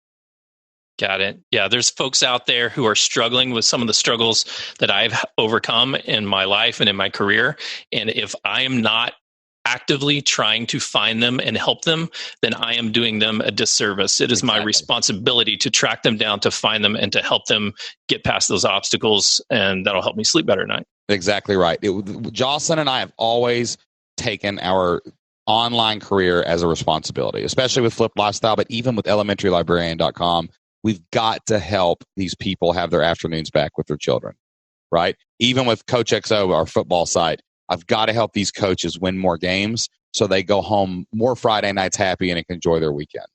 S3: Got it. Yeah, there's folks out there who are struggling with some of the struggles that I've overcome in my life and in my career. And if I am not actively trying to find them and help them, then I am doing them a disservice. It is my responsibility to track them down, to find them, and to help them get past those obstacles. And that'll help me sleep better at night.
S2: Exactly right. Jocelyn and I have always taken our online career as a responsibility, especially with Flip Lifestyle, but even with elementarylibrarian.com, we've got to help these people have their afternoons back with their children, right? Even with Coach XO, our football site, I've got to help these coaches win more games so they go home more Friday nights happy and can enjoy their weekend,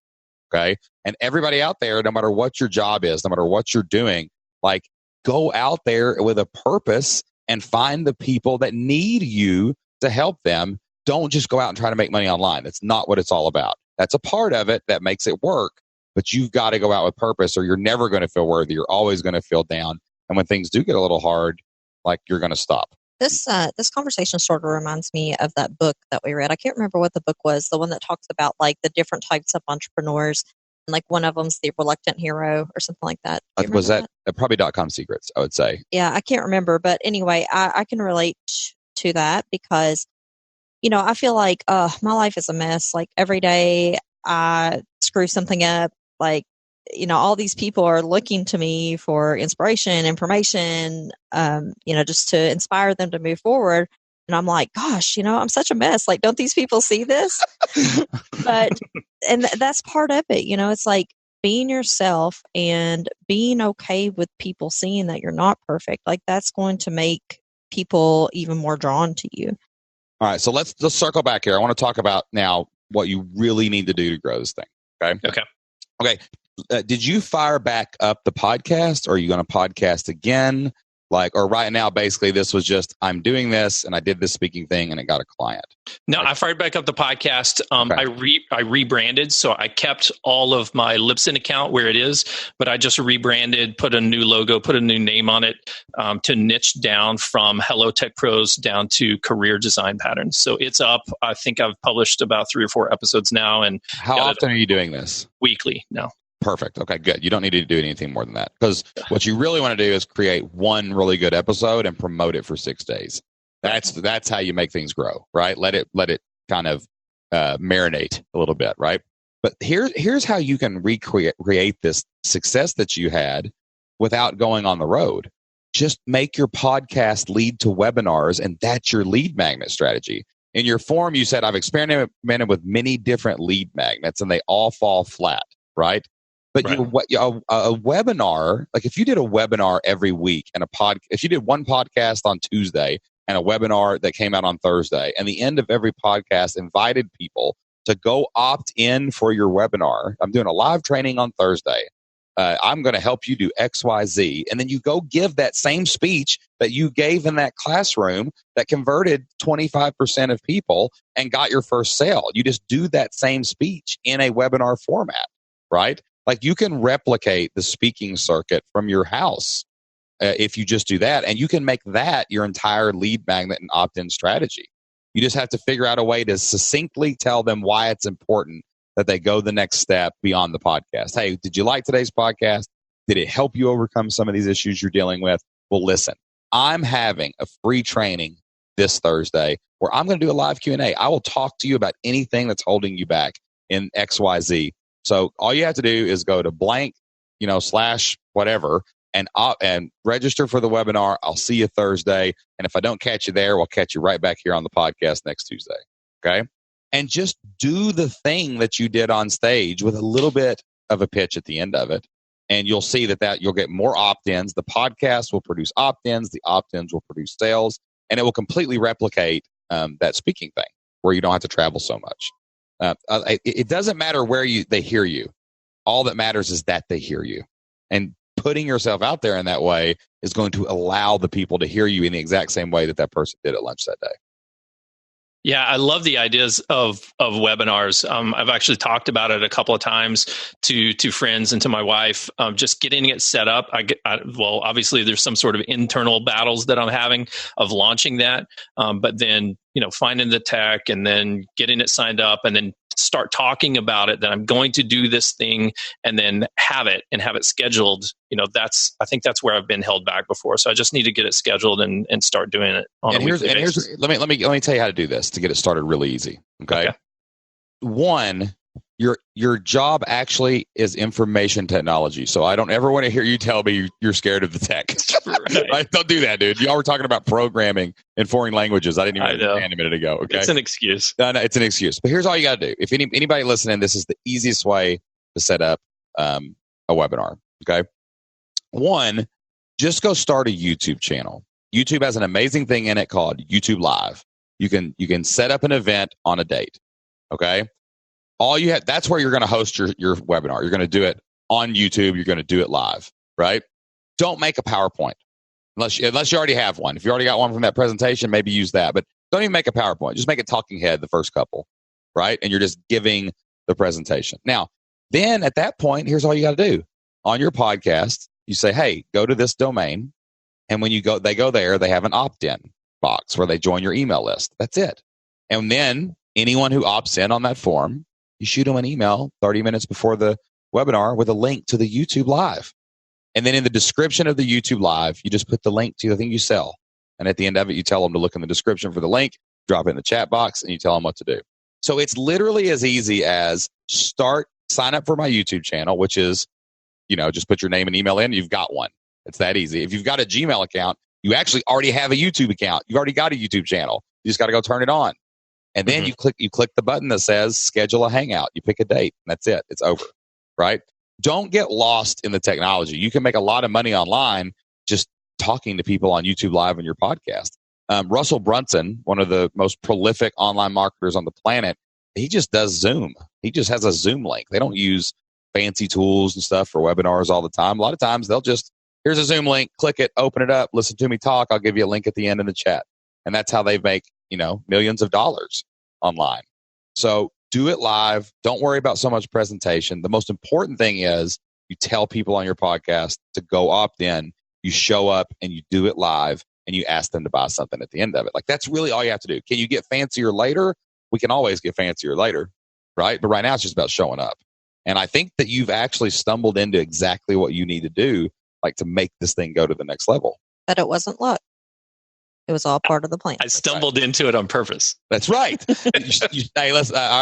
S2: okay? And everybody out there, no matter what your job is, no matter what you're doing, like go out there with a purpose and find the people that need you to help them. Don't just go out and try to make money online. That's not what it's all about. That's a part of it that makes it work, but you've got to go out with purpose or you're never going to feel worthy. You're always going to feel down. And when things do get a little hard, like you're going to stop.
S1: This conversation sort of reminds me of that book that we read. I can't remember what the book was, the one that talks about like the different types of entrepreneurs. And like one of them's the reluctant hero or something like that.
S2: Was that probably .com secrets, I would say.
S1: Yeah, I can't remember. But anyway, I can relate to that because, I feel like my life is a mess. Like every day I screw something up. Like, all these people are looking to me for inspiration, information, just to inspire them to move forward. And I'm like, gosh, I'm such a mess. Like, don't these people see this? And that's part of it. It's like being yourself and being okay with people seeing that you're not perfect. Like that's going to make people even more drawn to you.
S2: All right. So let's circle back here. I want to talk about now what you really need to do to grow this thing. Okay. Did you fire back up the podcast or are you going to podcast again? Or right now, basically, this was just, I'm doing this and I did this speaking thing and it got a client.
S3: No, I fired back up the podcast. I rebranded. So I kept all of my Libsyn account where it is, but I just rebranded, put a new logo, put a new name on it to niche down from Hello Tech Pros down to career design patterns. So it's up. I think I've published about 3 or 4 episodes now. And
S2: how often are you doing this?
S3: Weekly now.
S2: Perfect. Okay, good. You don't need to do anything more than that because what you really want to do is create one really good episode and promote it for 6 days. That's how you make things grow, right? Let it kind of marinate a little bit, right? But here's how you can create this success that you had without going on the road. Just make your podcast lead to webinars, and that's your lead magnet strategy. In your form, you said I've experimented with many different lead magnets, and they all fall flat, right? But a webinar, like if you did a webinar every week and if you did one podcast on Tuesday and a webinar that came out on Thursday, and the end of every podcast invited people to go opt in for your webinar. I'm doing a live training on Thursday. I'm going to help you do X, Y, Z. And then you go give that same speech that you gave in that classroom that converted 25% of people and got your first sale. You just do that same speech in a webinar format, right? Like you can replicate the speaking circuit from your house if you just do that. And you can make that your entire lead magnet and opt-in strategy. You just have to figure out a way to succinctly tell them why it's important that they go the next step beyond the podcast. Hey, did you like today's podcast? Did it help you overcome some of these issues you're dealing with? Well, listen, I'm having a free training this Thursday where I'm going to do a live Q&A. I will talk to you about anything that's holding you back in XYZ. So all you have to do is go to blank, / whatever, and register for the webinar. I'll see you Thursday. And if I don't catch you there, we'll catch you right back here on the podcast next Tuesday. Okay. And just do the thing that you did on stage with a little bit of a pitch at the end of it. And you'll see that you'll get more opt-ins. The podcast will produce opt-ins. The opt-ins will produce sales. And it will completely replicate that speaking thing where you don't have to travel so much. It doesn't matter where they hear you. All that matters is that they hear you. And putting yourself out there in that way is going to allow the people to hear you in the exact same way that person did at lunch that day.
S3: Yeah, I love the ideas of webinars. I've actually talked about it a couple of times to friends and to my wife. Just getting it set up. Obviously, there's some sort of internal battles that I'm having of launching that, but then finding the tech and then getting it signed up and then start talking about it. That I'm going to do this thing and then have it scheduled. I think that's where I've been held back before. So I just need to get it scheduled and start doing it on a weekly basis.
S2: Let me tell you how to do this to get it started really easy. Okay. One, your job actually is information technology. So I don't ever want to hear you tell me you're scared of the tech. Right? Don't do that, dude. Y'all were talking about programming in foreign languages. I didn't even understand a minute ago. Okay.
S3: It's an excuse.
S2: No, it's an excuse. But here's all you got to do. If anybody listening, this is the easiest way to set up a webinar. Okay. One, just go start a YouTube channel. YouTube has an amazing thing in it called YouTube Live. You can set up an event on a date. Okay. That's where you're going to host your webinar. You're going to do it on YouTube. You're going to do it live, right? don't make a PowerPoint unless you already have one. If you already got one from that presentation, maybe use that. But don't even make a PowerPoint. Just make it talking head the first couple, right? And you're just giving the presentation. Now, then at that point, here's all you got to do. On your podcast, you say, hey, go to this domain. And when they go there, they have an opt-in box where they join your email list. That's it. And then anyone who opts in on that form, you shoot them an email 30 minutes before the webinar with a link to the YouTube Live. And then in the description of the YouTube Live, you just put the link to the thing you sell. And at the end of it, you tell them to look in the description for the link, drop it in the chat box, and you tell them what to do. So it's literally as easy as sign up for my YouTube channel, which is, just put your name and email in, you've got one. It's that easy. If you've got a Gmail account, you actually already have a YouTube account. You've already got a YouTube channel. You just got to go turn it on. And then you click the button that says schedule a hangout. You pick a date, and that's it. It's over, right? Don't get lost in the technology. You can make a lot of money online just talking to people on YouTube Live and your podcast. Russell Brunson, one of the most prolific online marketers on the planet, he just does Zoom. He just has a Zoom link. They don't use fancy tools and stuff for webinars all the time. A lot of times they'll just, here's a Zoom link, click it, open it up, listen to me talk. I'll give you a link at the end in the chat. And that's how they make, millions of dollars online. So do it live. Don't worry about so much presentation. The most important thing is you tell people on your podcast to go opt in. You show up and you do it live and you ask them to buy something at the end of it. Like, that's really all you have to do. Can you get fancier later? We can always get fancier later, right? But right now it's just about showing up. And I think that you've actually stumbled into exactly what you need to do, like to make this thing go to the next level.
S1: But it wasn't luck. It was all part of the plan.
S3: I stumbled into it on purpose.
S2: That's right. Hey,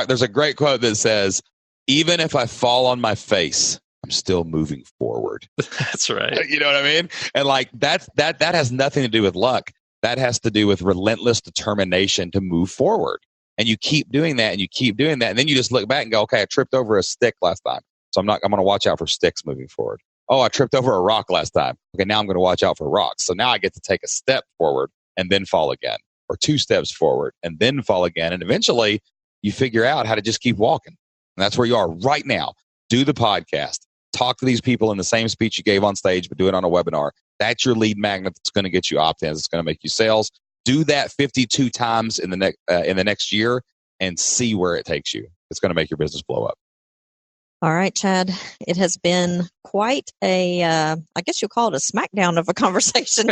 S2: there's a great quote that says, even if I fall on my face, I'm still moving forward.
S3: That's right.
S2: You know what I mean? And like that has nothing to do with luck. That has to do with relentless determination to move forward. And you keep doing that and you keep doing that. And then you just look back and go, okay, I tripped over a stick last time. So I'm going to watch out for sticks moving forward. Oh, I tripped over a rock last time. Okay, now I'm going to watch out for rocks. So now I get to take a step forward and then fall again, or 2 steps forward and then fall again. And eventually you figure out how to just keep walking. And that's where you are right now. Do the podcast. Talk to these people in the same speech you gave on stage, but do it on a webinar. That's your lead magnet that's going to get you opt-ins. It's going to make you sales. Do that 52 times in the next year and see where it takes you. It's going to make your business blow up.
S1: All right, Chad. It has been quite I guess you'll call it a smackdown of a conversation.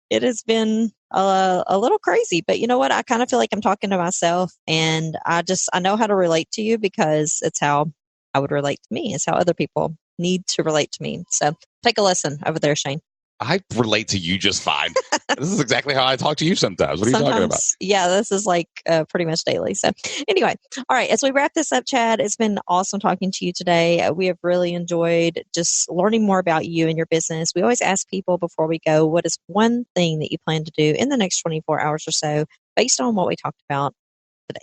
S1: It has been a little crazy, but you know what? I kind of feel like I'm talking to myself, and I know how to relate to you because it's how I would relate to me. It's how other people need to relate to me. So take a lesson over there, Shane.
S2: I relate to you just fine. This is exactly how I talk to you sometimes. What are you talking about?
S1: Yeah, this is like pretty much daily. So anyway, all right, as we wrap this up, Chad, it's been awesome talking to you today. We have really enjoyed just learning more about you and your business. We always ask people before we go, what is one thing that you plan to do in the next 24 hours or so based on what we talked about today?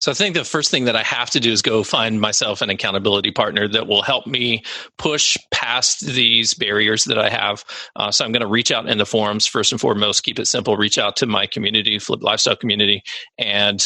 S3: So I think the first thing that I have to do is go find myself an accountability partner that will help me push past these barriers that I have. So I'm going to reach out in the forums, first and foremost, keep it simple, reach out to my community, Flip Lifestyle community, and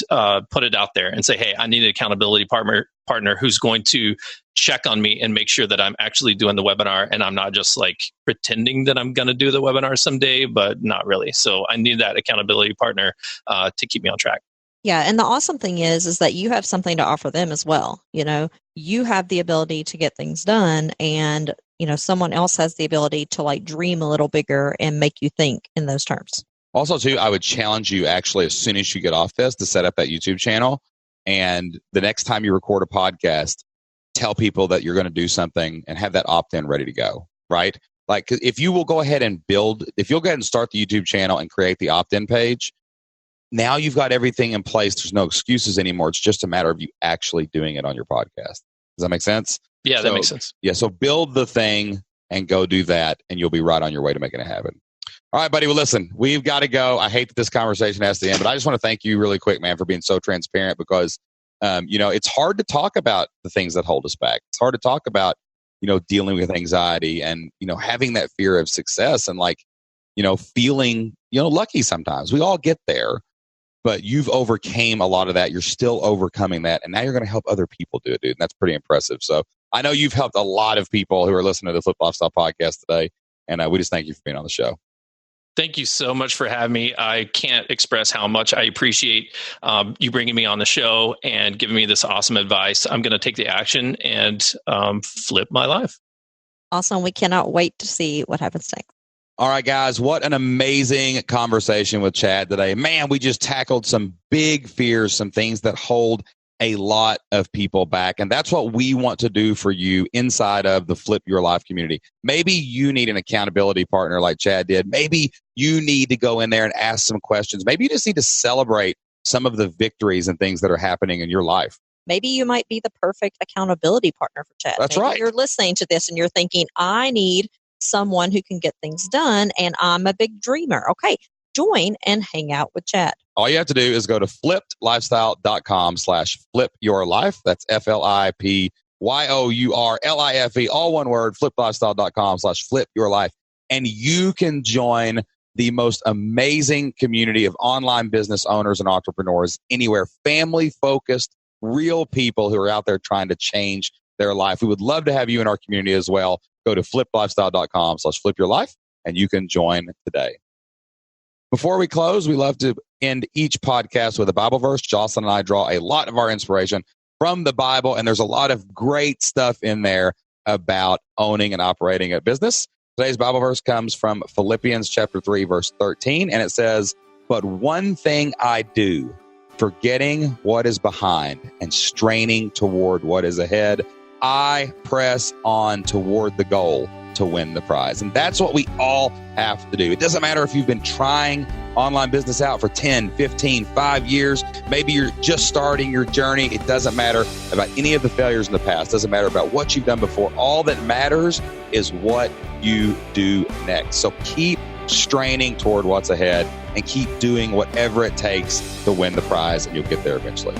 S3: put it out there and say, hey, I need an accountability partner who's going to check on me and make sure that I'm actually doing the webinar and I'm not just like pretending that I'm going to do the webinar someday, but not really. So I need that accountability partner to keep me on track.
S1: Yeah. And the awesome thing is that you have something to offer them as well. You have the ability to get things done, and, someone else has the ability to like dream a little bigger and make you think in those terms.
S2: Also, too, I would challenge you actually as soon as you get off this to set up that YouTube channel. And the next time you record a podcast, tell people that you're going to do something and have that opt-in ready to go, right? Like, if you will go ahead and start the YouTube channel and create the opt-in page, now you've got everything in place. There's no excuses anymore. It's just a matter of you actually doing it on your podcast. Does that make sense?
S3: Yeah, that makes sense.
S2: Yeah, so build the thing and go do that, and you'll be right on your way to making it happen. All right, buddy. Well, listen, we've got to go. I hate that this conversation has to end, but I just want to thank you really quick, man, for being so transparent because, it's hard to talk about the things that hold us back. It's hard to talk about, dealing with anxiety and, having that fear of success and feeling, lucky sometimes. We all get there. But you've overcame a lot of that. You're still overcoming that. And now you're going to help other people do it, dude. And that's pretty impressive. So I know you've helped a lot of people who are listening to the Flip Lifestyle podcast today, and we just thank you for being on the show.
S3: Thank you so much for having me. I can't express how much I appreciate you bringing me on the show and giving me this awesome advice. I'm going to take the action and flip my life.
S1: Awesome. We cannot wait to see what happens next.
S2: All right, guys, what an amazing conversation with Chad today. Man, we just tackled some big fears, some things that hold a lot of people back. And that's what we want to do for you inside of the Flip Your Life community. Maybe you need an accountability partner like Chad did. Maybe you need to go in there and ask some questions. Maybe you just need to celebrate some of the victories and things that are happening in your life.
S1: Maybe you might be the perfect accountability partner for Chad.
S2: That's
S1: Maybe
S2: right.
S1: You're listening to this and you're thinking, I need someone who can get things done, and I'm a big dreamer. Okay, join and hang out with Chad.
S2: All you have to do is go to flippedlifestyle.com/flipyourlife. That's FLIPYOURLIFE, all one word, flippedlifestyle.com/flipyourlife. And you can join the most amazing community of online business owners and entrepreneurs anywhere, family-focused, real people who are out there trying to change their life. We would love to have you in our community as well. Go to flippedlifestyle.com/flipyourlife, and you can join today. Before we close, we love to end each podcast with a Bible verse. Jocelyn and I draw a lot of our inspiration from the Bible, and there's a lot of great stuff in there about owning and operating a business. Today's Bible verse comes from Philippians chapter 3, verse 13, and it says, "But one thing I do, forgetting what is behind and straining toward what is ahead, I press on toward the goal to win the prize." And that's what we all have to do. It doesn't matter if you've been trying online business out for 10, 15, 5 years. Maybe you're just starting your journey. It doesn't matter about any of the failures in the past. It doesn't matter about what you've done before. All that matters is what you do next. So keep straining toward what's ahead and keep doing whatever it takes to win the prize, and you'll get there eventually.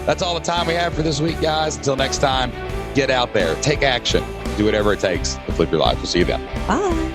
S2: That's all the time we have for this week, guys. Until next time, get out there, take action, do whatever it takes to flip your life. We'll see you then.
S1: Bye.